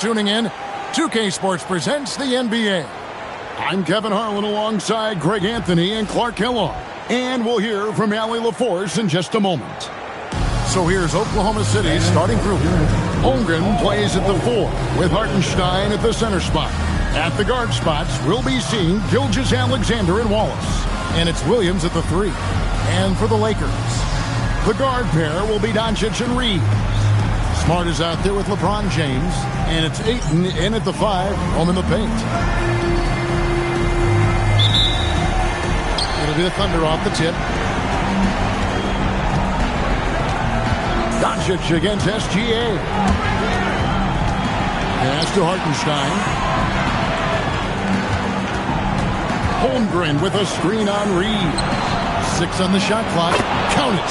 Tuning in, 2K Sports presents the NBA. I'm Kevin Harlan alongside Greg Anthony and Clark Kellogg. And we'll hear from Allie LaForce in just a moment. So here's Oklahoma City's starting group. Holmgren plays at the 4 with Hartenstein at the center spot. At the guard spots, we'll be seeing Gilgeous-Alexander and Wallace. And it's Williams at the 3. And for the Lakers, the guard pair will be Doncic and Reeves. Smart is out there with LeBron James, and it's Ayton in at the 5, home in the paint. It'll be the Thunder off the tip. Doncic against SGA. Pass to Hartenstein. Holmgren with a screen on Reeves. 6 on the shot clock. Count it.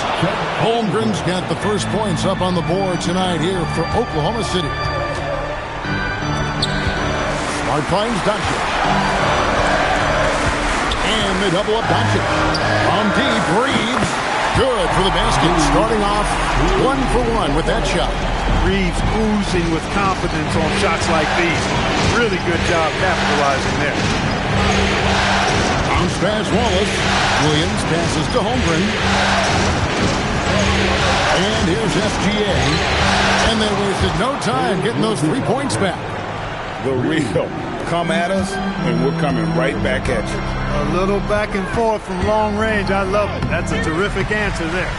Holmgren's got the first points up on the board tonight here for Oklahoma City. Smart finds Doncic. And they double up Doncic. On deep, Reeves. Good for the basket. Starting off 1 for 1 with that shot. Reeves oozing with confidence on shots like these. Really good job capitalizing there. Bounce pass Wallace. Williams passes to Holmgren. And here's SGA. And they wasted no time getting those 3 points back. The real. Come at us, and we're coming right back at you. A little back and forth from long range. I love it. That's a terrific answer there.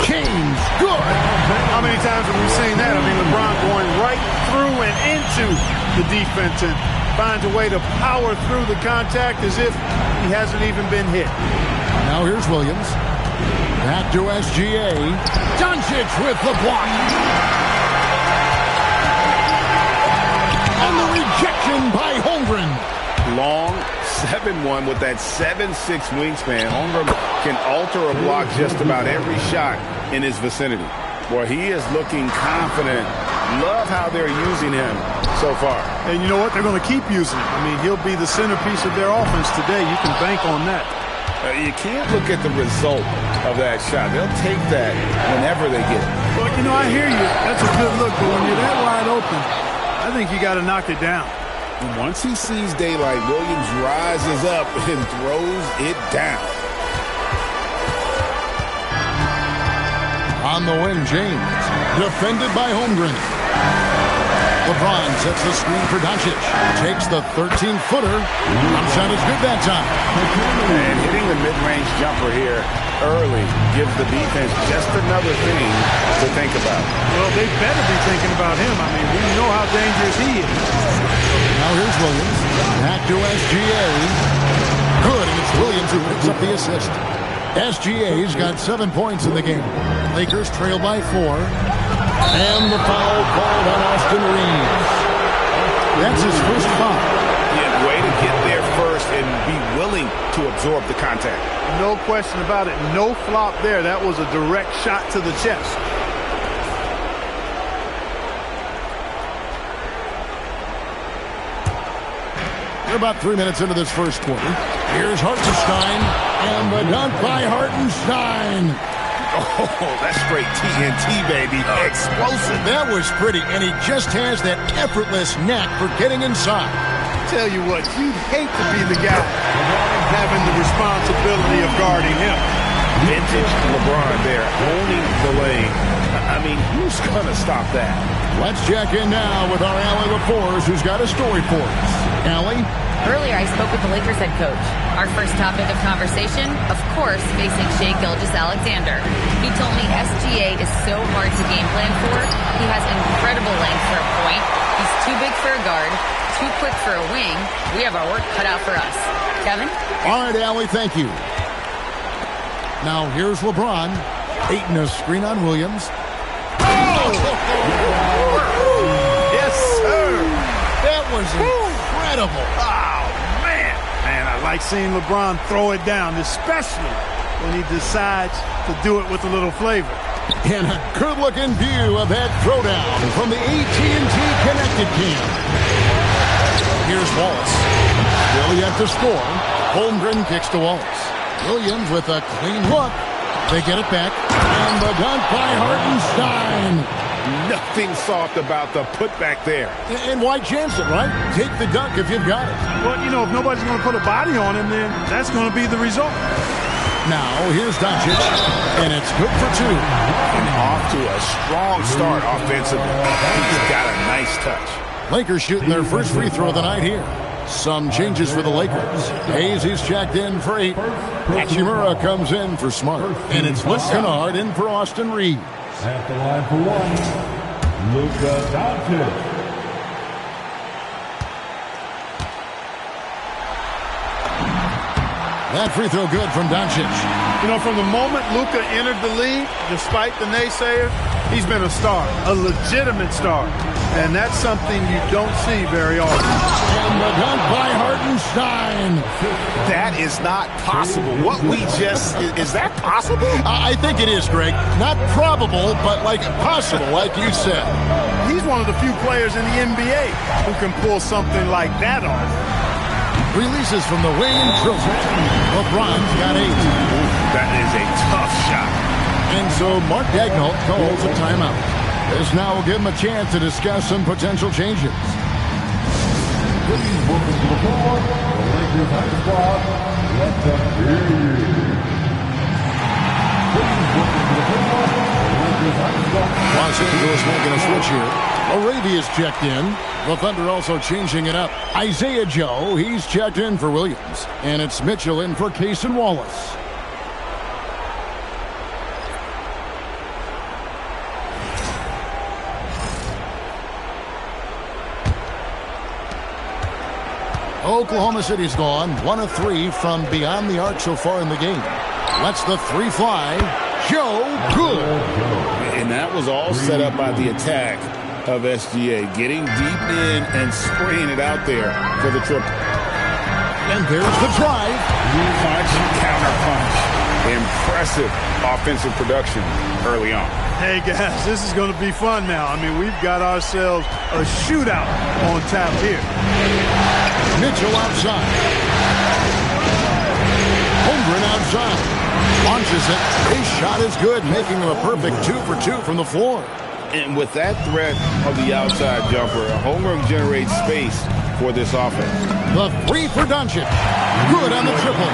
James, good. How many times have we seen that? I mean, LeBron going right through and into the defense and finds a way to power through the contact as if he hasn't even been hit. Now here's Williams. Back to SGA. Doncic with the block. And the rejection by Holmgren. Long 7-1 with that 7'6" wingspan. Holmgren can alter a block just about every shot in his vicinity. Boy, he is looking confident. Love how they're using him so far. And you know what? They're going to keep using him. I mean, he'll be the centerpiece of their offense today. You can bank on that. You can't look at the result of that shot. They'll take that whenever they get it. Well, you know, I hear you. That's a good look, but when you're that wide open, I think you got to knock it down. And once he sees daylight, Williams rises up and throws it down. On the wing, James. Defended by Holmgren. LeBron sets the screen for Doncic. Takes the 13-footer. Shot is good that time. And hitting the mid-range jumper here early gives the defense just another thing to think about. Well, they better be thinking about him. I mean, we know how dangerous he is. Now here's Williams. Back to SGA. Good, and it's Williams who picks up the assist. SGA's got 7 points in the game. Lakers trail by 4. And the foul called on Austin Reeves. That's his first foul. Yeah, way to get there first and be willing to absorb the contact. No question about it. No flop there. That was a direct shot to the chest. We're about 3 minutes into this first quarter. Here's Hartenstein. And the dunk by Hartenstein. Oh, that's straight TNT, baby. Explosive. That was pretty, and he just has that effortless knack for getting inside. Tell you what, you'd hate to be the guy having the responsibility of guarding him. Vintage LeBron there, owning the lane. I mean, who's going to stop that? Let's check in now with our Allie LaForce, who's got a story for us. Allie? Earlier, I spoke with the Lakers head coach. Our first topic of conversation, of course, facing Shai Gilgeous-Alexander. He told me SGA is so hard to game plan for. He has incredible length for a point. He's too big for a guard, too quick for a wing. We have our work cut out for us. Kevin? All right, Allie, thank you. Now, here's LeBron. Ayton a screen on Williams. Oh! Yes, sir. That was incredible. Man, I like seeing LeBron throw it down, especially when he decides to do it with a little flavor. And a good-looking view of that throwdown from the AT&T Connected Cam. Here's Wallace. Still yet to score. Holmgren kicks to Wallace. Williams with a clean look. They get it back. And the dunk by Hartenstein. Nothing soft about the putback there. And why chance it, right? Take the dunk if you've got it. Well, you know, if nobody's going to put a body on him, then that's going to be the result. Now, here's Doncic, and it's good for two. And off to a strong start offensively. He's got a nice touch. Lakers shooting their first free throw of the night here. Some changes for the Lakers. Hayes, he's checked in for 8. Hachimura comes in for Smart. And it's Luke Kennard in for Austin Reeves. At the line for 1, Luka Doncic. That free throw good from Doncic. You know, from the moment Luka entered the league, despite the naysayers, he's been a star, a legitimate star. And that's something you don't see very often. And the dunk by Hartenstein. That is not possible. What we just, is that possible? I think it is, Greg. Not probable, but like possible, like you said. He's one of the few players in the NBA who can pull something like that off. Releases from the wing and drills it. LeBron's got 8. That is a tough shot. And so Mark Daigneault calls a timeout. This now will give him a chance to discuss some potential changes. Please welcome to the floor, the Lakers high squad. Let them hear you. Please welcome to the floor, the Lakers high squad. Los Angeles making a switch here. Arabia's checked in. The Thunder also changing it up. Isaiah Joe, he's checked in for Williams. And it's Mitchell in for Case and Wallace. Oklahoma City's gone 1 of 3 from beyond the arc so far in the game. Lets the 3 fly. Joe, good. And that was all set up by the attack of SGA, getting deep in and spraying it out there for the triple. And there's the drive. Punch, counter punch. Impressive offensive production early on. Hey, guys, this is going to be fun now. I mean, we've got ourselves a shootout on tap here. Mitchell outside. Holmgren outside. Launches it. His shot is good, making him a perfect 2 for 2 from the floor. And with that threat of the outside jumper, Holmgren generates space for this offense. The 3 for Doncic. Good on the triple.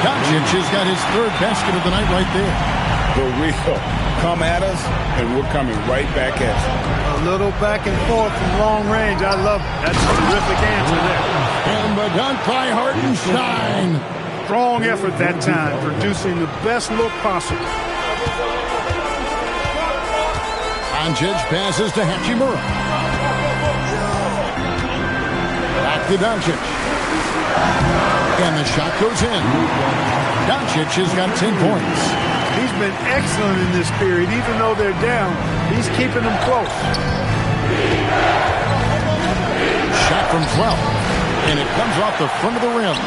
Doncic has got his 3rd basket of the night right there. For real. Come at us, and we're coming right back at you. A little back and forth from long range. I love it. That's a terrific answer there. And the dunk by Hartenstein. Strong effort that time, producing the best look possible. Doncic passes to Hachimura. Back to Doncic. And the shot goes in. Doncic has got 10 points. He's been excellent in this period. Even though they're down, he's keeping them close. Shot from 12. And it comes off the front of the rim.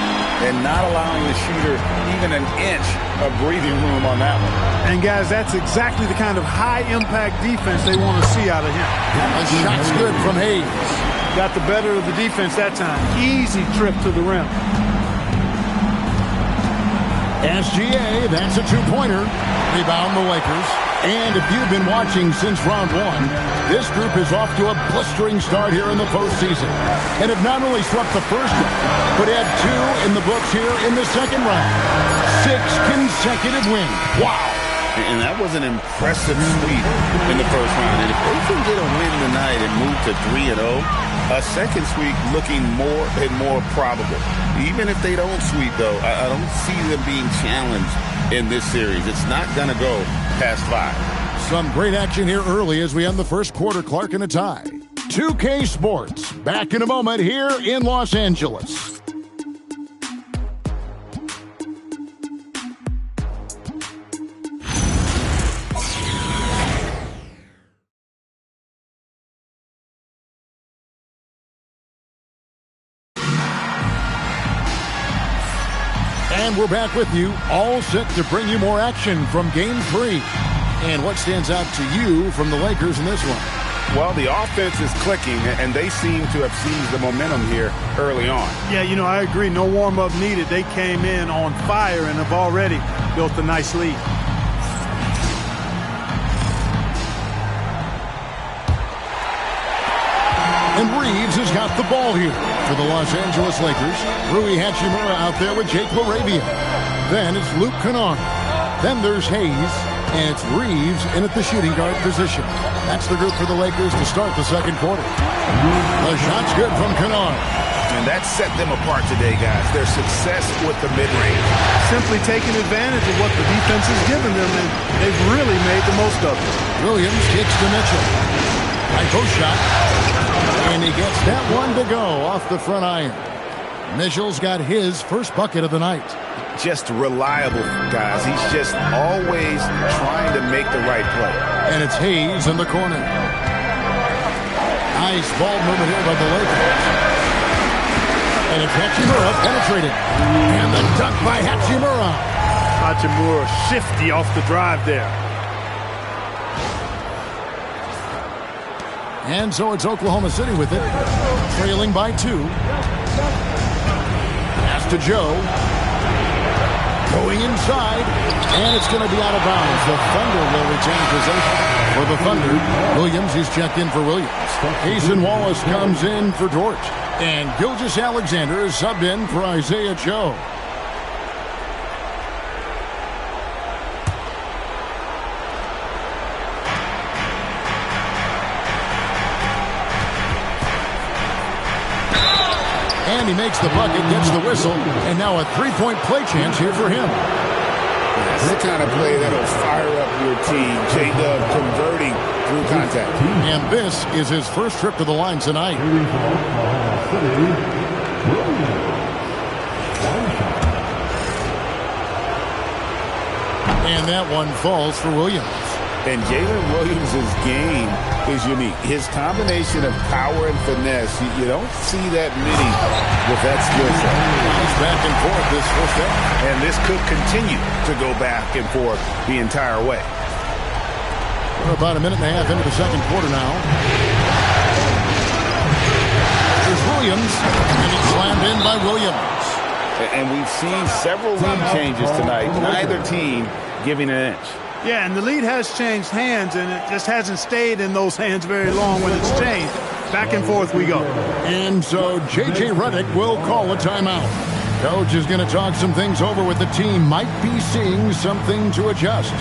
And not allowing the shooter even an inch of breathing room on that one. And, guys, that's exactly the kind of high-impact defense they want to see out of him. A shot's good from Hayes. Got the better of the defense that time. Easy trip to the rim. SGA, that's a 2-pointer. Rebound the Lakers. And if you've been watching since round 1, this group is off to a blistering start here in the postseason. And have not only swept the first round, but had 2 in the books here in the second round. 6 consecutive wins. Wow. And that was an impressive sweep in the first round. And if they can get a win tonight and move to 3-0, a second sweep looking more and more probable. Even if they don't sweep, though, I don't see them being challenged in this series. It's not going to go past 5. Some great action here early as we end the first quarter. Clark in a tie. 2K Sports, back in a moment here in Los Angeles. And we're back with you, all set to bring you more action from Game 3. And what stands out to you from the Lakers in this one? Well, the offense is clicking, and they seem to have seized the momentum here early on. Yeah, you know, I agree. No warm-up needed. They came in on fire and have already built a nice lead. Reeves has got the ball here for the Los Angeles Lakers. Rui Hachimura out there with Jake LaRavia. Then it's Luke Kennard. Then there's Hayes, and it's Reeves in at the shooting guard position. That's the group for the Lakers to start the second quarter. The shot's good from Kennard. And that set them apart today, guys. Their success with the mid-range. Simply taking advantage of what the defense has given them, and they've really made the most of it. Williams kicks to Mitchell. High post shot. And he gets that one to go off the front iron. Mitchell's got his first bucket of the night. Just reliable, guys. He's just always trying to make the right play. And it's Hayes in the corner. Nice ball movement here by the Lakers. And it's Hachimura penetrated. And the dunk by Hachimura. Hachimura shifty off the drive there. And so it's Oklahoma City with it. Trailing by 2. Pass to Joe. Going inside. And it's going to be out of bounds. The Thunder will retain possession. For the Thunder, Williams is checked in for Williams. Hazen Wallace comes in for Dort. And Gilgeous-Alexander is subbed in for Isaiah Joe. And he makes the bucket, gets the whistle, and now a three-point play chance here for him. That's the kind of play that'll fire up your team. J-Dub converting through contact. And this is his first trip to the line tonight. And that one falls for Williams. And Jalen Williams' game is unique. His combination of power and finesse, you don't see that many with that skill set. Nice back and forth this first half. And this could continue to go back and forth the entire way. We're about a minute and a half into the second quarter now. There's Williams, and it's slammed in by Williams. And we've seen several lead changes tonight. Neither team giving an inch. Yeah, and the lead has changed hands, and it just hasn't stayed in those hands very long when it's changed. Back and forth we go. And so J.J. Redick will call a timeout. Coach is going to talk some things over with the team. Might be seeing something to adjust.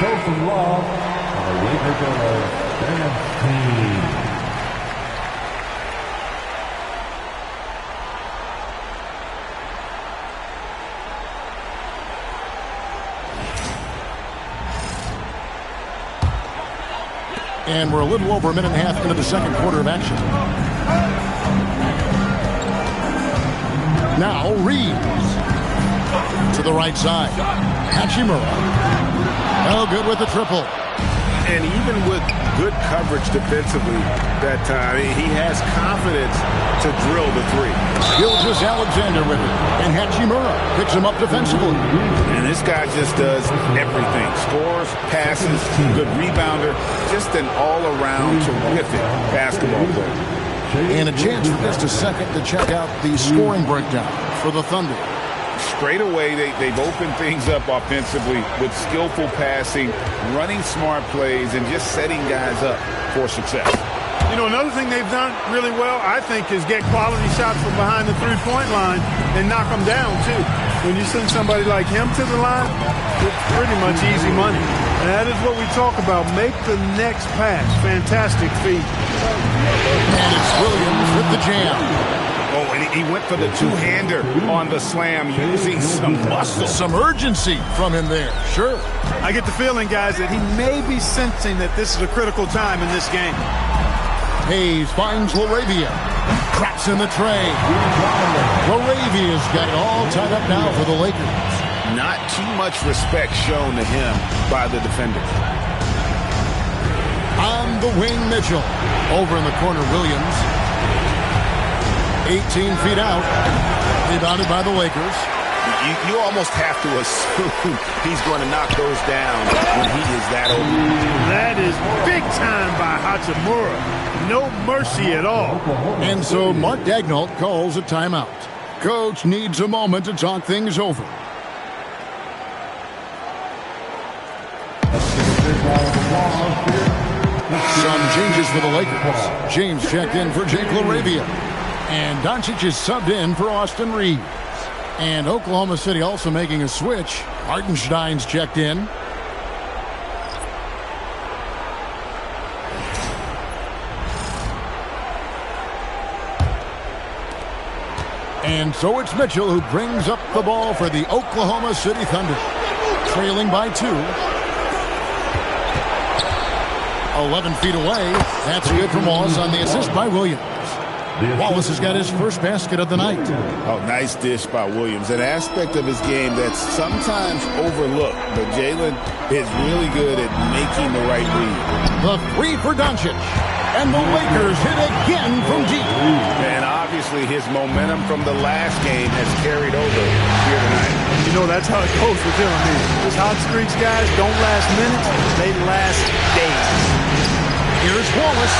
Token Law, the Lakers are And we're a little over a minute and a half into the second quarter of action. Now Reeves to the right side. Hachimura. Oh, good with the triple. And even with good coverage defensively that time, he has confidence to drill the three. Gilgeous-Alexander with it. And Hachimura picks him up defensively. And this guy just does everything. Scores, passes, good rebounder. Just an all-around terrific basketball player. And a chance for just a second to check out the scoring breakdown for the Thunder. Straight away, they've opened things up offensively with skillful passing, running smart plays, and just setting guys up for success. You know, another thing they've done really well, I think, is get quality shots from behind the three-point line and knock them down, too. When you send somebody like him to the line, it's pretty much easy money. And that is what we talk about. Make the next pass. Fantastic feat. And it's Williams with the jam. Oh, and he went for the two-hander on the slam, using some muscle. Some urgency from him there. Sure. I get the feeling, guys, that he may be sensing that this is a critical time in this game. Hayes finds LaRavia. Craps in the tray. LaRavia's got it all tied up now for the Lakers. Not too much respect shown to him by the defenders. On the wing, Mitchell. Over in the corner, Williams. 18 feet out. Rebounded by the Lakers. You almost have to assume he's going to knock those down when he is that open. That is big time by Hachimura. No mercy at all. And so Mark Daigneault calls a timeout. Coach needs a moment to talk things over. So Some changes for the Lakers. James checked in for Jake LaRavia. And Doncic is subbed in for Austin Reeves. And Oklahoma City also making a switch. Hartenstein's checked in. And so it's Mitchell who brings up the ball for the Oklahoma City Thunder. Trailing by 2. 11 feet away. That's good from Wallace on the assist by Williams. Wallace has got his first basket of the night. Oh, nice dish by Williams. An aspect of his game that's sometimes overlooked, but Jalen is really good at making the right read. The 3 for Doncic. And the Lakers hit again from deep. And obviously his momentum from the last game has carried over here tonight. You know, that's how it goes with him. I mean, those hot streaks, guys, don't last minutes. They last days. Here's Wallace.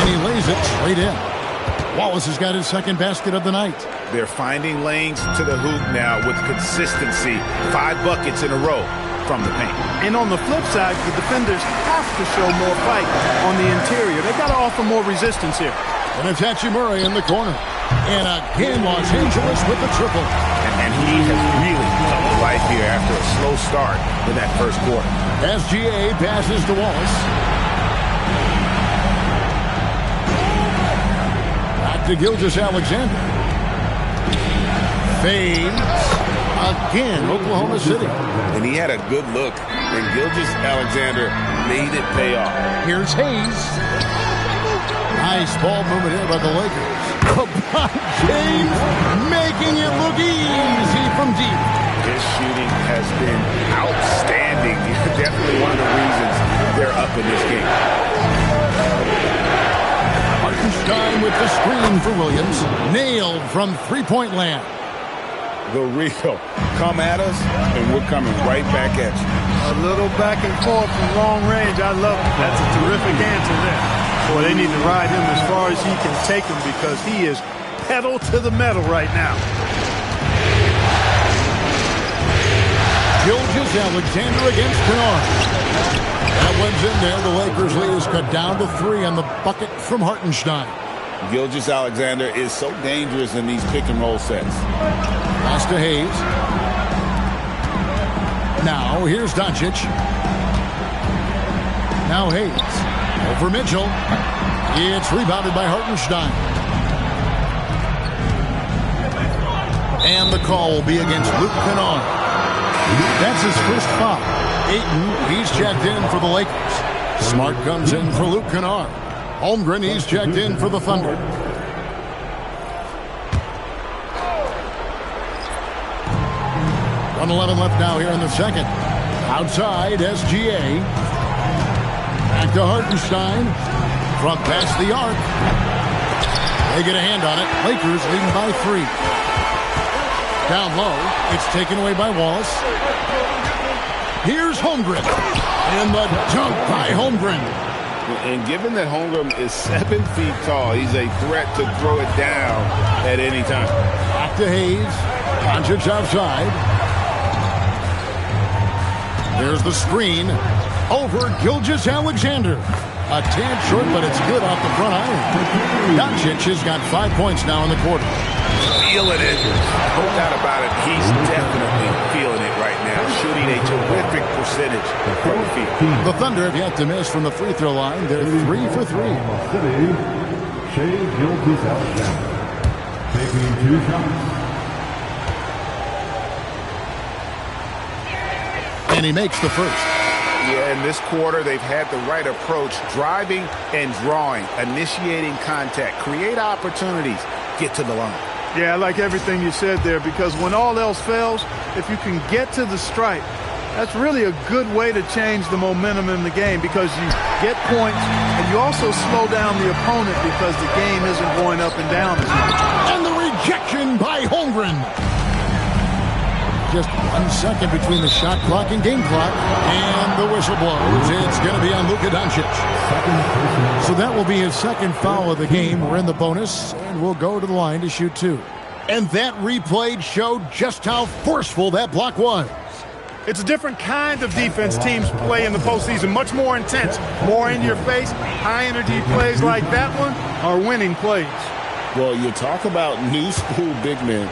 And he lays it straight in. Wallace has got his second basket of the night. They're finding lanes to the hoop now with consistency. 5 buckets in a row from the paint. And on the flip side, the defenders have to show more fight on the interior. They got to offer more resistance here. And it's Hachimura in the corner. And again, Los Angeles with the triple. And he has really come to life here after a slow start in that first quarter. SGA passes to Wallace. Back to Gilgeous-Alexander. Fades. Again, Oklahoma City. And he had a good look, and Gilgeous-Alexander made it pay off. Here's Hayes. Nice ball movement here by the Lakers. LeBron James making it look easy from deep. His shooting has been outstanding. Definitely one of the reasons they're up in this game. Hartenstein with the screen for Williams. Nailed from three-point land. The real. Come at us, and we're coming right back at you. A little back and forth from long range. I love it. That's a terrific answer there. Boy, they need to ride him as far as he can take him because he is pedal to the metal right now. Gilgeous-Alexander against Kennard. That one's in there. The Lakers lead is cut down to 3 on the bucket from Hartenstein. Gilgeous-Alexander is so dangerous in these pick-and-roll sets. Pass to Hayes. Now, here's Doncic. Now Hayes. Over Mitchell. It's rebounded by Hartenstein. And the call will be against Luke Kennard. That's his first foul. Ayton, he's checked in for the Lakers. Smart comes in for Luke Kennard. Holmgren, he's checked in for the Thunder. .11 left now here in the second. Outside, SGA. Back to Hartenstein. From past the arc. They get a hand on it. Lakers leading by 3. Down low. It's taken away by Wallace. Here's Holmgren. And the dunk by Holmgren. And given that Holmgren is 7 feet tall, he's a threat to throw it down at any time. Back to Hayes. Doncic outside. There's the screen over Gilgeous-Alexander. A tad short, but it's good off the front iron. Doncic has got 5 points now in the quarter. Feeling it. No doubt about it. He's definitely feeling it right now. Shooting a terrific percentage from the field. The Thunder have yet to miss from the free throw line. They're 3 for 3. Shai Gilgeous-Alexander taking 2 shots. And he makes the first. Yeah, in this quarter, they've had the right approach. Driving and drawing. Initiating contact. Create opportunities. Get to the line. Yeah, I like everything you said there because when all else fails, if you can get to the stripe, that's really a good way to change the momentum in the game because you get points and you also slow down the opponent because the game isn't going up and down as much. And the rejection by Holmgren. Just 1 second between the shot clock and game clock. And the whistle blows. It's going to be on Luka Doncic. So that will be his second foul of the game. We're in the bonus, and we'll go to the line to shoot 2. And that replay showed just how forceful that block was. It's a different kind of defense teams play in the postseason, much more intense, more in your face. High-energy plays like that one are winning plays. Well, you talk about new school big men.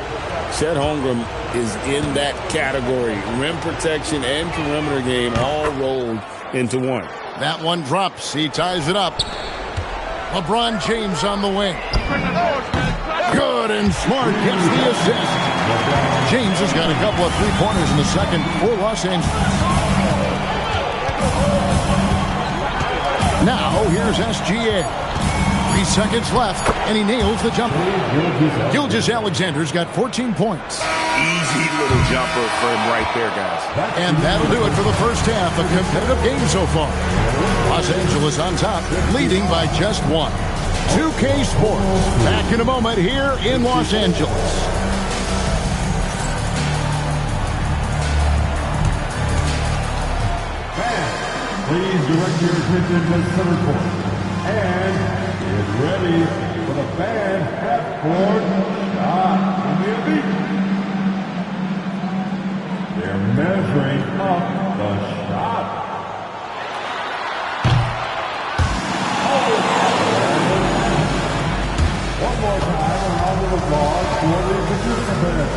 Chet Holmgren is in that category. Rim protection and perimeter game all rolled into one. That one drops. He ties it up. LeBron James on the wing. Good, and Smart gets the assist. James has got a couple of three-pointers in the second for Los Angeles. Now, here's SGA. 3 seconds left, and he nails the jumper. Gilgeous-Alexander's got 14 points. Easy little jumper for him right there, guys. And that'll do it for the first half. A competitive game so far. Los Angeles on top, leading by just one. 2K Sports, back in a moment here in Los Angeles. Please direct your attention to center court. And get ready for the fan half-court shot in the elite. They're measuring up the shot. One more time, a round of applause for the participants.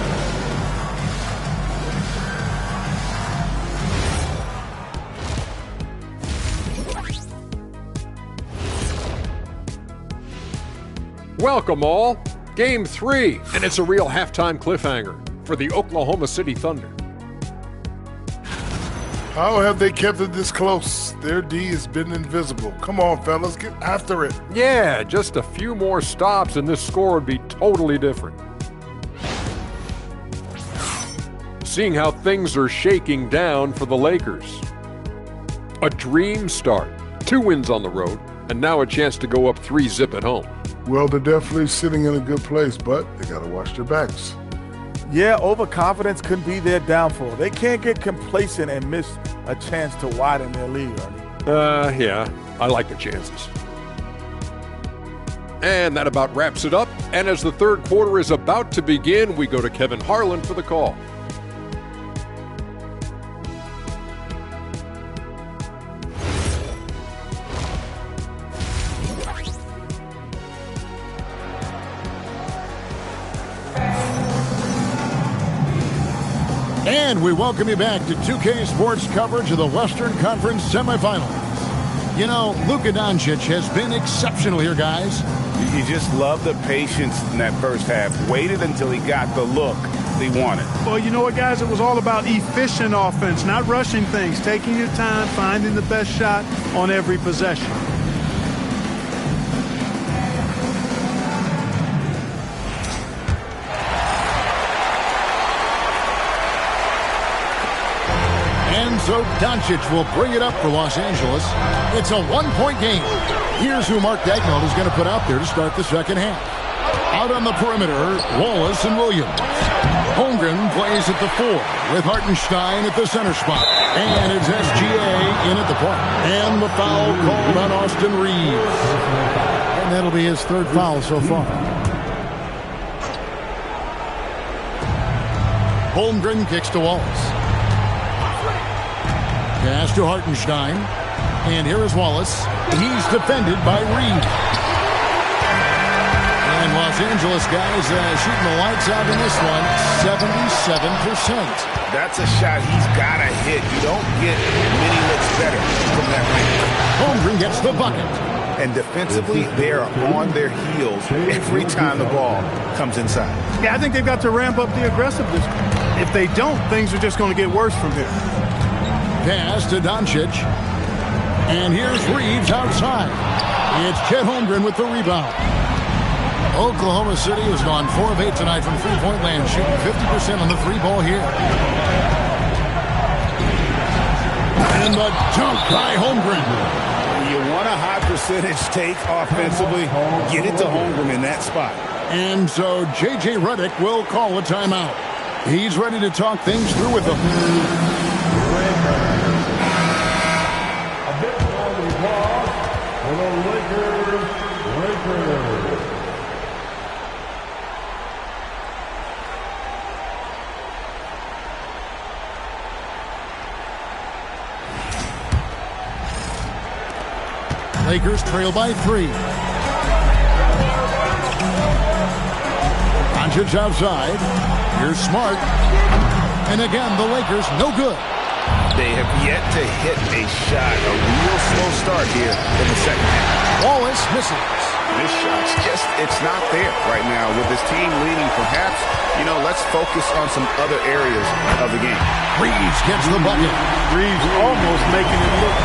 Welcome all. Game 3, and it's a real halftime cliffhanger for the Oklahoma City Thunder. How have they kept it this close? Their D has been invisible. Come on, fellas, get after it. Yeah, just a few more stops and this score would be totally different. Seeing how things are shaking down for the Lakers. A dream start. 2 wins on the road, and now a chance to go up 3-0 at home. Well, they're definitely sitting in a good place, but they got to watch their backs. Yeah, overconfidence could be their downfall. They can't get complacent and miss a chance to widen their lead, Ernie. Yeah, I like the chances. And that about wraps it up. And as the third quarter is about to begin, we go to Kevin Harlan for the call. And we welcome you back to 2K Sports coverage of the Western Conference semifinals. You know, Luka Doncic has been exceptional here, guys. You just love the patience in that first half. Waited until he got the look he wanted. Well, you know what, guys? It was all about efficient offense, not rushing things, taking your time, finding the best shot on every possession. So Doncic will bring it up for Los Angeles. It's a one-point game. Here's who Mark Daigneault is going to put out there to start the second half. Out on the perimeter, Wallace and Williams. Holmgren plays at the 4 with Hartenstein at the center spot. And it's SGA in at the point. And the foul called on Austin Reeves. And that'll be his third foul so far. Holmgren kicks to Wallace. Pass to Hartenstein. And here is Wallace. He's defended by Reed. And Los Angeles guys shooting the lights out in this one. 77%. That's a shot he's got to hit. You don't get many looks better from that range. Holmgren gets the bucket. And defensively, they are on their heels every time the ball comes inside. Yeah, I think they've got to ramp up the aggressiveness. If they don't, things are just going to get worse from here. Pass to Doncic. And here's Reeves outside. It's Chet Holmgren with the rebound. Oklahoma City has gone 4 of 8 tonight from three-point land, shooting 50% on the three ball here. And the dunk by Holmgren. You want a high percentage take offensively, get it to Holmgren in that spot. And so J.J. Redick will call a timeout. He's ready to talk things through with them. A big round of applause for the Lakers. Lakers trail by 3. Doncic outside. Here's Smart. And again, the Lakers no good. They have yet to hit a shot. A real slow start here in the second half. Wallace misses. This shot's just, it's not there right now with this team leading. Perhaps, let's focus on some other areas of the game. Reeves gets the bucket. Reeves almost making it look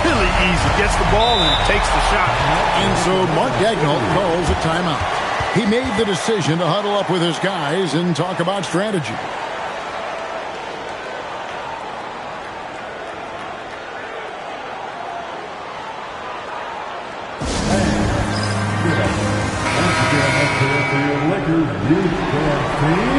really easy. Gets the ball and takes the shot. And so Mark Daigneault calls a timeout. He made the decision to huddle up with his guys and talk about strategy. Lakers youth team.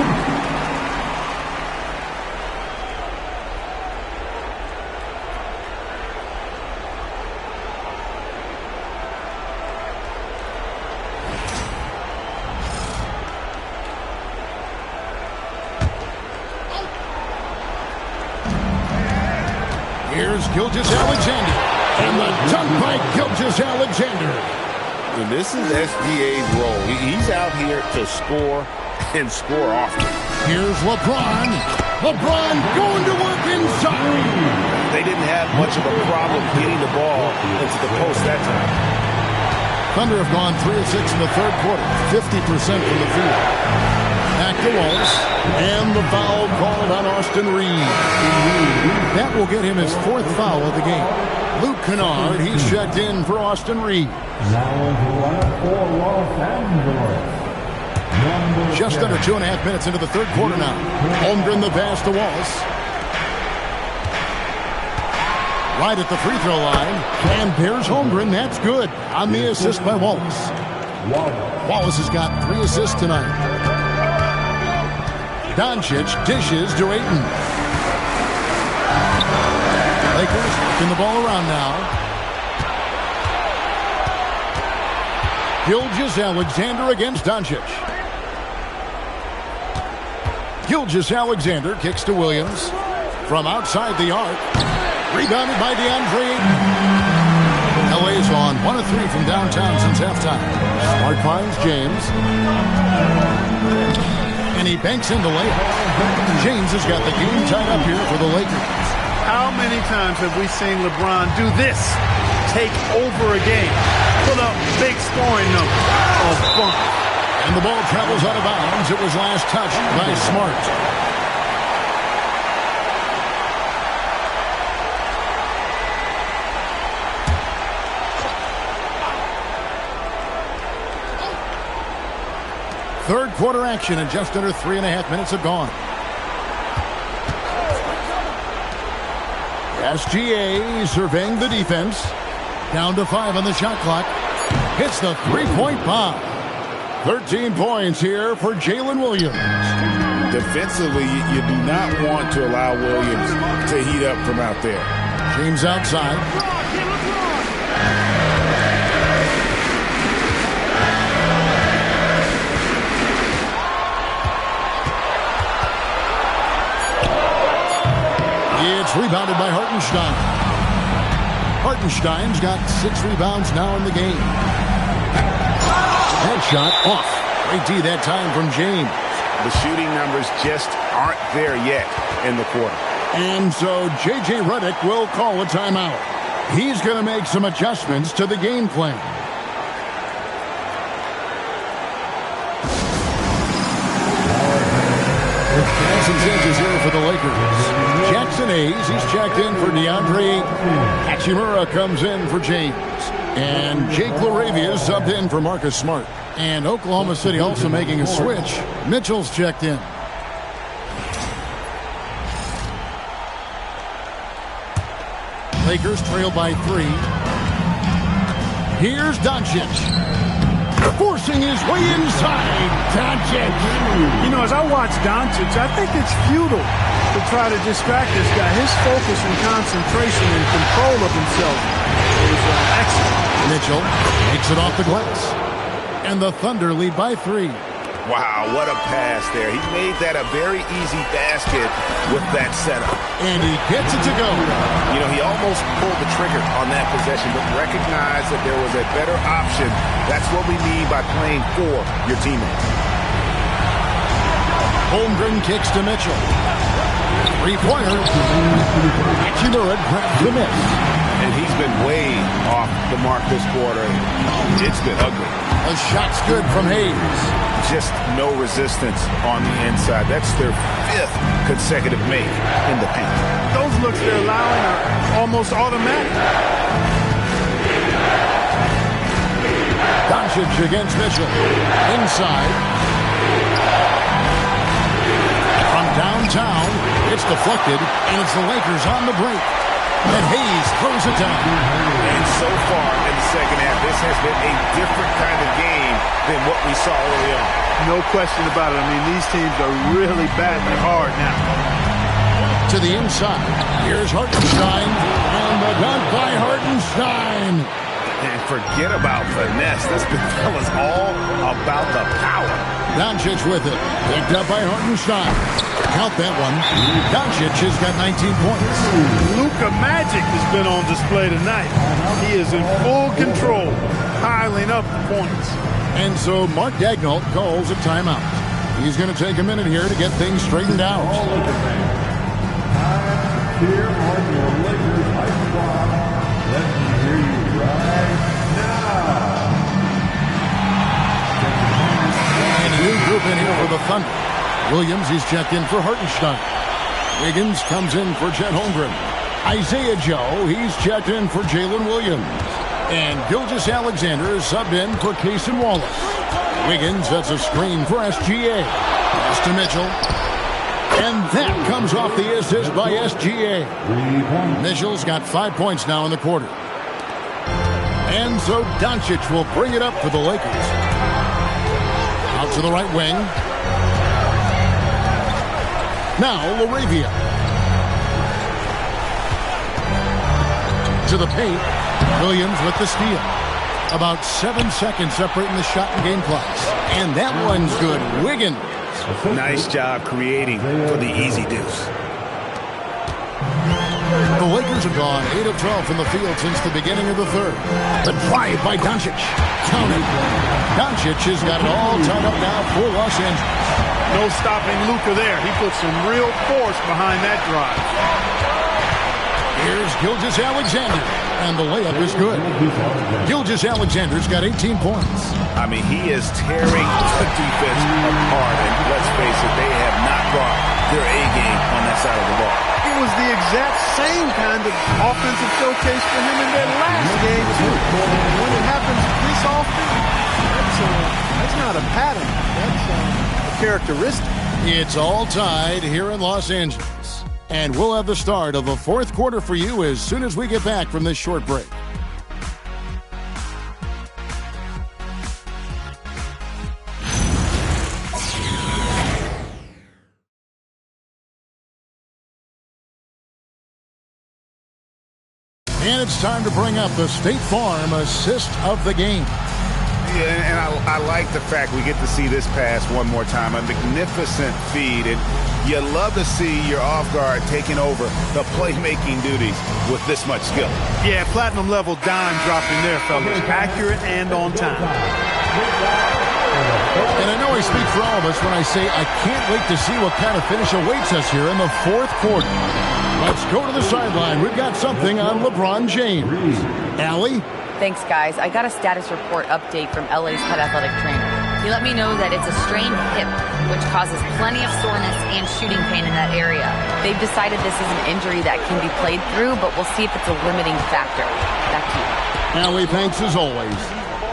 Here's Gilgeous-Alexander. And the dunk by Gilgeous-Alexander. And this is SGA's role. He's out here to score and score often. Here's LeBron. LeBron going to work inside. They didn't have much of a problem getting the ball into the post that time. Thunder have gone 3 of 6 in the third quarter, 50% from the field. Back to Wallace, and the foul called on Austin Reeves. That will get him his 4th foul of the game. Luke Kennard, he's checked in for Austin Reeves. Just under 2.5 minutes into the third quarter now. Holmgren the pass to Wallace. Right at the free throw line. And there's Holmgren. That's good on the assist by Wallace. Wallace has got 3 assists tonight. Doncic dishes to Ayton. Lakers working the ball around now. Gilgeous-Alexander against Doncic. Gilgeous-Alexander kicks to Williams. From outside the arc. Rebounded by DeAndre Ayton. LA's on 1 of 3 from downtown since halftime. Smart finds James. And he banks into layup. James has got the game tied up here for the Lakers. How many times have we seen LeBron do this? Take over a game. Put up big scoring number of fun. And the ball travels out of bounds. It was last touched by Smart. Third quarter action, and just under 3.5 minutes have gone. SGA surveying the defense. Down to 5 on the shot clock. Hits the three-point bomb. 13 points here for Jalen Williams. Defensively, you do not want to allow Williams to heat up from out there. James outside. It's rebounded by Hartenstein. Hartenstein's got 6 rebounds now in the game. That shot off. Great D that time from James. The shooting numbers just aren't there yet in the quarter. And so J.J. Redick will call a timeout. He's going to make some adjustments to the game plan. Some changes here for the Lakers. Jackson Hayes, he's checked in for DeAndre Ayton. Hachimura comes in for James. And Jake LaRavia subbed in for Marcus Smart. And Oklahoma City also making a switch. Mitchell's checked in. Lakers trail by 3. Here's Doncic. Forcing his way inside. Doncic. You know, as I watch Doncic, I think it's futile to try to distract this guy. His focus and concentration and control of himself is excellent. Mitchell takes it off the glass. And the Thunder lead by 3. Wow, what a pass there. He made that a very easy basket with that setup. And he gets it to go. You know, he almost pulled the trigger on that possession, but recognized that there was a better option. That's what we mean by playing for your teammates. Holmgren kicks to Mitchell. Three-pointer. Hachimura grabs the miss. And he's been way off the mark this quarter. It's been ugly. A shot's good from Hayes. Just no resistance on the inside. That's their 5th consecutive make in the paint. Those looks they're allowing are almost automatic. Doncic against Mitchell. Inside. From downtown, it's deflected, and it's the Lakers on the break. And Hayes throws it down. And so far in the second half, this has been a different kind of game than what we saw early on. No question about it. I mean, these teams are really batting it hard now. To the inside. Here's Hartenstein. And the dunk by Hartenstein. And forget about finesse. This fella's all about the power. Doncic with it. Picked up by Hartenstein. Count that one. Doncic has got 19 points. Luka Magic has been on display tonight. He is in full control, piling up the points. And so Mark Daigneault calls a timeout. He's going to take a minute here to get things straightened out. Here on your Lakers High Squad. Let me hear you right now. And a new group in here for the Thunder. Williams, he's checked in for Hartenstein. Wiggins comes in for Chet Holmgren. Isaiah Joe, he's checked in for Jalen Williams. And Gilgeous-Alexander is subbed in for Cason Wallace. Wiggins, that's a screen for SGA. Pass to Mitchell. And that comes off the assist by SGA. Mitchell's got 5 points now in the quarter. And so Doncic will bring it up for the Lakers. Out to the right wing. Now LaRavia. To the paint. Williams with the steal. About 7 seconds separating the shot and game clocks. And that one's good. Wiggins. Nice job creating for the easy deuce. The Lakers have gone 8 of 12 from the field since the beginning of the third. The drive by Doncic. Counted. Doncic has got it all tied up now for Los Angeles. No stopping Luka there. He put some real force behind that drive. Here's Gilgeous-Alexander. And the layup is good. Gilgeous-Alexander's got 18 points. I mean, he is tearing the defense apart. And let's face it, they have not brought their A game on that side of the ball. It was the exact same kind of offensive showcase for him in their last game, too. When it happens this often, that's not a pattern. That's a characteristic. It's all tied here in Los Angeles. And we'll have the start of the fourth quarter for you as soon as we get back from this short break. And it's time to bring up the State Farm assist of the game. Yeah, and I like the fact we get to see this pass one more time. A magnificent feed. And you love to see your off guard taking over the playmaking duties with this much skill. Yeah, platinum level dime dropping there, fellas. Accurate and on time. And I know I speak for all of us when I say I can't wait to see what kind of finish awaits us here in the fourth quarter. Let's go to the sideline. We've got something on LeBron James. Allie? Thanks, guys. I got a status report update from LA's head athletic trainer. He let me know that it's a strained hip, which causes plenty of soreness and shooting pain in that area. They've decided this is an injury that can be played through, but we'll see if it's a limiting factor. Back to you. Allie, thanks as always.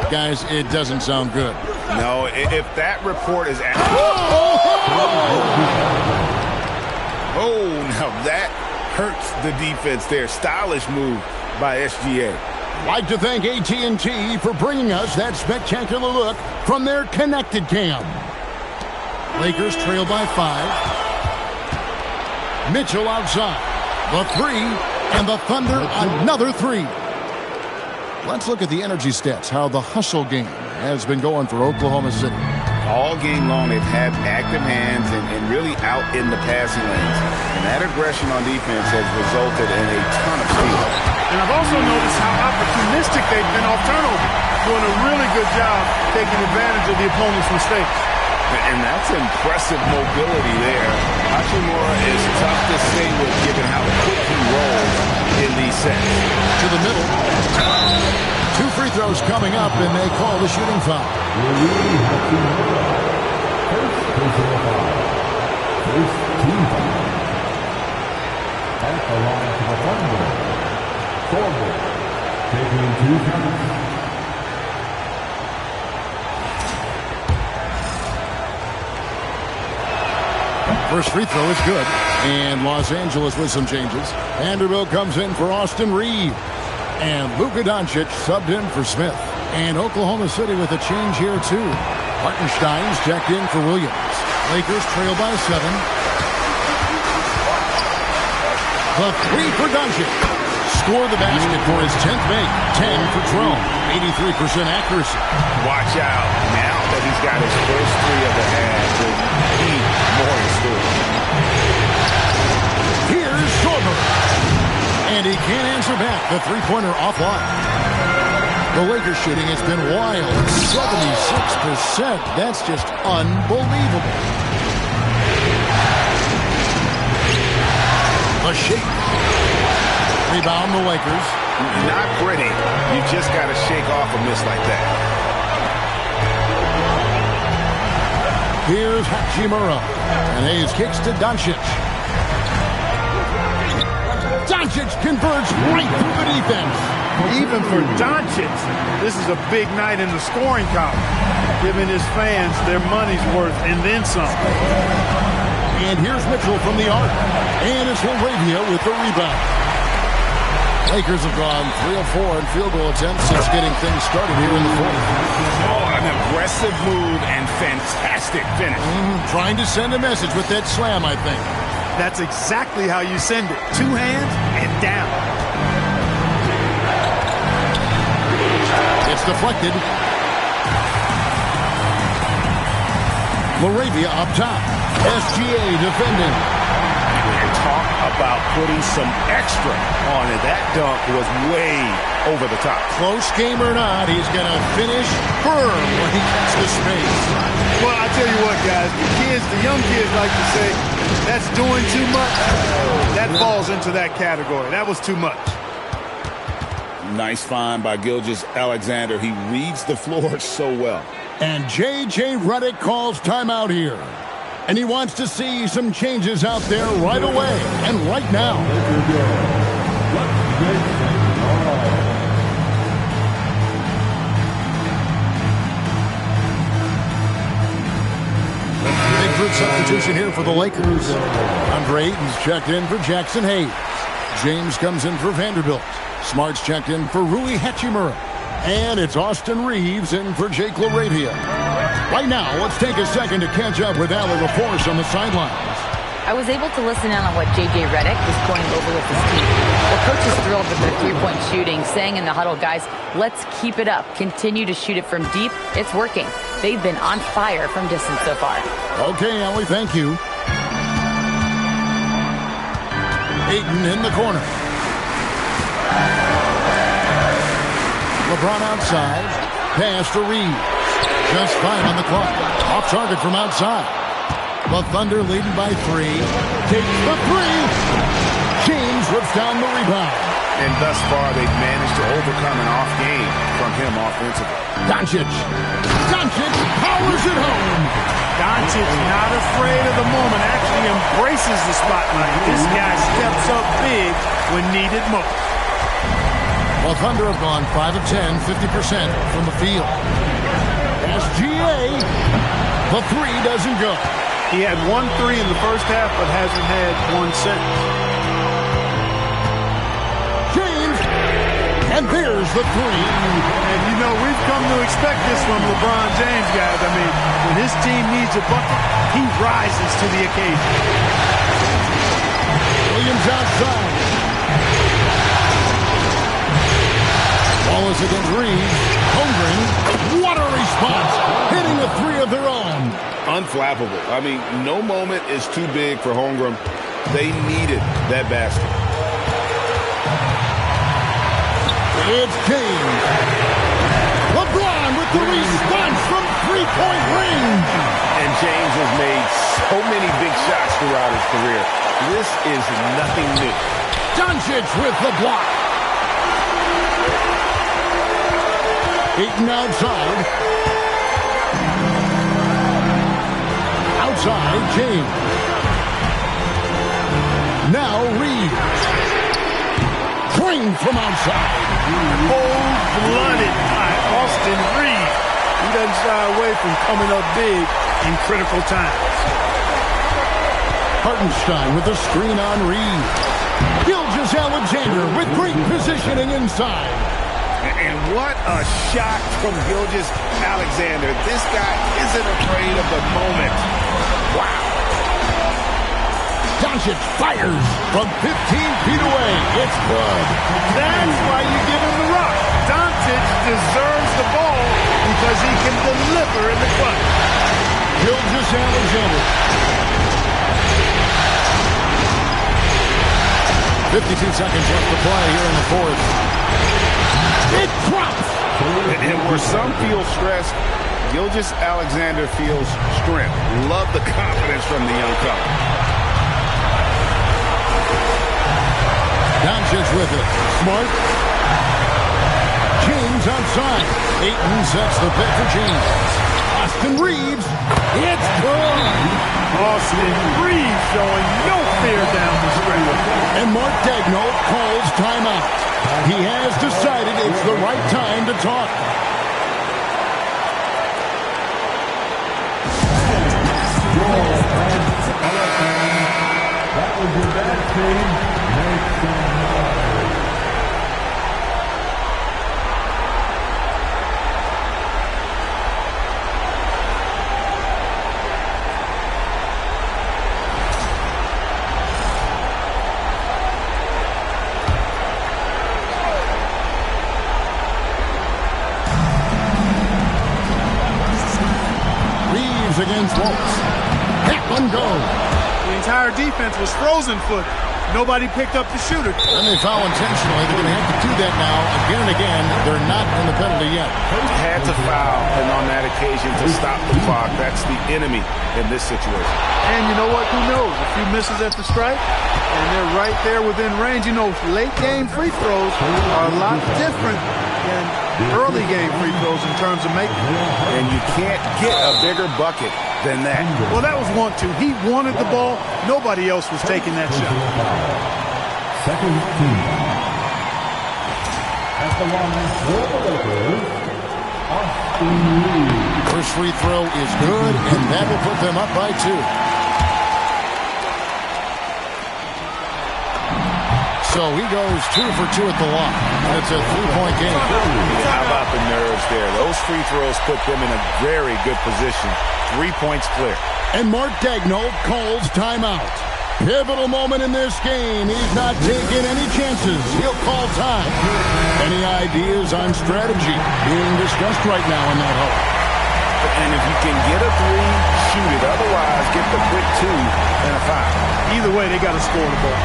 Guys, it doesn't sound good. No, if that report is accurate. Oh, now that hurts the defense there. Stylish move by SGA. Like to thank AT&T for bringing us that spectacular look from their connected cam. Lakers trail by 5. Mitchell outside. The 3, and the Thunder another 3. Let's look at the energy stats, how the hustle game has been going for Oklahoma City. All game long, they've had active hands and really out in the passing lanes. And that aggression on defense has resulted in a ton of steals. And I've also noticed how opportunistic they've been off turnover, doing a really good job taking advantage of the opponent's mistakes. And that's impressive mobility there. Hachimura is tough to stay with given how quick he rolls in these sets. To the middle. 2 free throws coming up, and they call the shooting foul. First personal foul. First team foul. At the line to the Thunder. Forward. Taking 2 counts. First free throw is good. And Los Angeles with some changes. Vanderbilt comes in for Austin Reeves. And Luka Doncic subbed in for Smith. And Oklahoma City with a change here, too. Hartenstein's checked in for Williams. Lakers trail by 7. The 3 for Doncic. Score the basket for his 10th make. 10 for Trone. 83% accuracy. Watch out. Now that he's got his first 3 of the half, he more in store. Here's Sorber. And he can't answer back. The three-pointer offline. The Lakers shooting has been wild. 76%. That's just unbelievable. The shake. Rebound the Lakers. Not pretty. You just got to shake off a miss like that. Here's Hachimura. And Hayes kicks to Doncic. Doncic converts right through the defense. Even for Doncic, this is a big night in the scoring column, giving his fans their money's worth and then some. And here's Mitchell from the arc. And it's LaRavia with the rebound. Lakers have gone 3 of 4 in field goal attempts since getting things started here in the fourth. Oh, an aggressive move and fantastic finish. Trying to send a message with that slam, I think. That's exactly how you send it. 2 hands and down. It's deflected. LaRavia up top. SGA defending. And talk about putting some extra on it. That dunk was way over the top. Close game or not, he's going to finish firm when he gets the space. Well, I tell you what, guys, the young kids like to say, that's doing too much. That falls into that category. That was too much. Nice find by Gilgeous-Alexander. He reads the floor so well. And J.J. Redick calls timeout here. And he wants to see some changes out there right away and right now. Big substitution here for the Lakers. Andre Ayton's checked in for Jackson Hayes. James comes in for Vanderbilt. Smart's checked in for Rui Hachimura. And it's Austin Reeves in for Jake LaRavia. Right now, let's take a second to catch up with Allie LaForce on the sidelines. I was able to listen in on what J.J. Redick was going over with his team. The coach is thrilled with their three-point shooting, saying in the huddle, guys, let's keep it up. Continue to shoot it from deep. It's working. They've been on fire from distance so far. Okay, Allie, thank you. Ayton in the corner. LeBron outside. Pass to Reeves. Just 5 on the clock. Off target from outside. The Thunder leading by 3. Takes the 3. James rips down the rebound. And thus far, they've managed to overcome an off game from him offensively. Doncic powers it home. Doncic not afraid of the moment, actually embraces the spotlight. This guy steps up big when needed most. Well, Thunder have gone 5 of 10, 50% from the field. SGA, the 3 doesn't go. He had 1 3 in the first half, but hasn't had 1 since. James, and there's the 3. And you know, we've come to expect this from LeBron James, guys. I mean, when his team needs a bucket, he rises to the occasion. Williams outside. Ball is against Reeves. Holmgren, what a response. Hitting a 3 of their own. unflappable. I mean, no moment is too big for Holmgren. They needed that basket. It's James. LeBron with the response from three-point range. And James has made so many big shots throughout his career. This is nothing new. Doncic with the block. Ayton outside. Outside, James. Now Reeves. Drained from outside. Cold-blooded by Austin Reeves. He doesn't shy away from coming up big in critical times. Hartenstein with the screen on Reeves. Gilgeous-Alexander with great positioning inside. And what a shot from Gilgeous-Alexander. This guy isn't afraid of the moment. Wow. Doncic fires from 15 feet away. It's good. That's why you give him the rock. Doncic deserves the ball because he can deliver in the clutch. Gilgeous-Alexander. 52 seconds left to play here in the fourth. It drops. And where some feel stressed, Gilgeous-Alexander feels strength. Love the confidence from the young fella. Doncic with it. Smart. James outside. Ayton sets the pick for James. Austin Reeves. It's good. Austin Reeves showing no fear down the stretch. And Mark Daigneault calls timeout. He has decided it's the right time to talk. That was your bad team. Make some noise. Reeves against Waltz. That one goes. The entire defense was frozen foot. Nobody picked up the shooter. And they foul intentionally. They're going to have to do that now again and again. They're not in the penalty yet. Had to foul, and on that occasion to stop the clock. That's the enemy in this situation. And you know what? Who knows? A few misses at the stripe, and they're right there within range. You know, late game free throws are a lot different than early game free throws in terms of making them. And you can't get a bigger bucket than that. Well, that was 1-2. He wanted the ball. Nobody else was taking that shot. Second team. At the line for the Lakers, Austin Reeves. First free throw is good, and that will put them up by 2. So he goes 2 for 2 at the line, and it's a 3-point game. How about the nerves there? Those free throws put them in a very good position. 3 points clear. And Mark Daigneault calls timeout. Pivotal moment in this game. He's not taking any chances. He'll call time. Any ideas on strategy being discussed right now in that hole? And if you can get a 3, shoot it. Otherwise, get the quick 2 and a 5. Either way, they got to score the ball.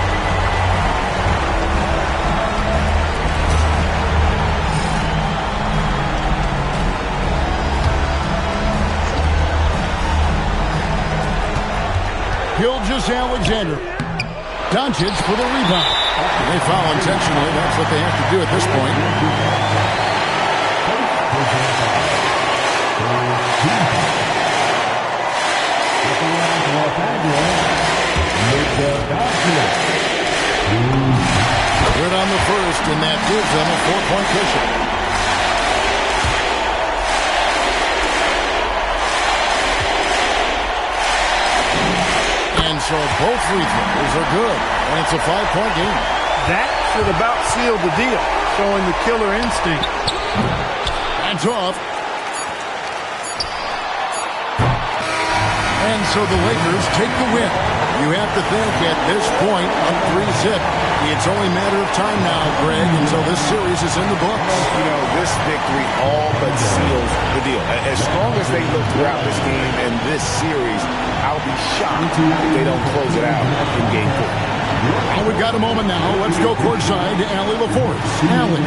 Gilgeous-Alexander. Doncic for the rebound. They foul intentionally. That's what they have to do at this point. Good on the first, and that gives them a 4-point cushion. And so both free throws are good, and it's a 5-point game. That should about seal the deal, showing the killer instinct. That's off. And so the Lakers take the win. You have to think at this point, up 3-zip, it's only a matter of time now, Greg, until this series is in the books. You know, this victory all but seals the deal. As strong as they look throughout this game and this series, I'll be shocked if they don't close it out in Game 4. And we've got a moment now. Let's go courtside to Allie LaForce. Allie.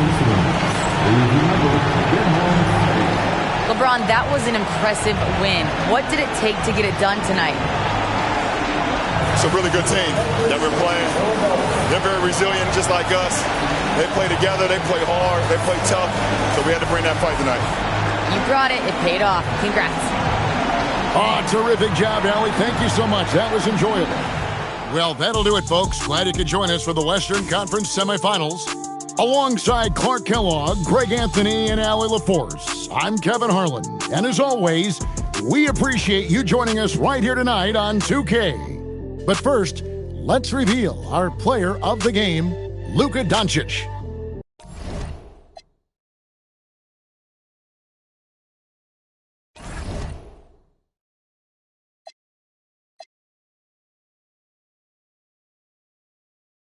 LeBron, that was an impressive win. What did it take to get it done tonight? It's a really good team that we're playing. They're very resilient, just like us. They play together, they play hard, they play tough, so we had to bring that fight tonight. You brought it. It paid off. Congrats. Oh, terrific job, Allie. Thank you so much. That was enjoyable. Well, that'll do it, folks. Glad you could join us for the Western Conference semifinals. Alongside Clark Kellogg, Greg Anthony, and Allie LaForce, I'm Kevin Harlan. And as always, we appreciate you joining us right here tonight on 2K. But first, let's reveal our player of the game, Luka Doncic.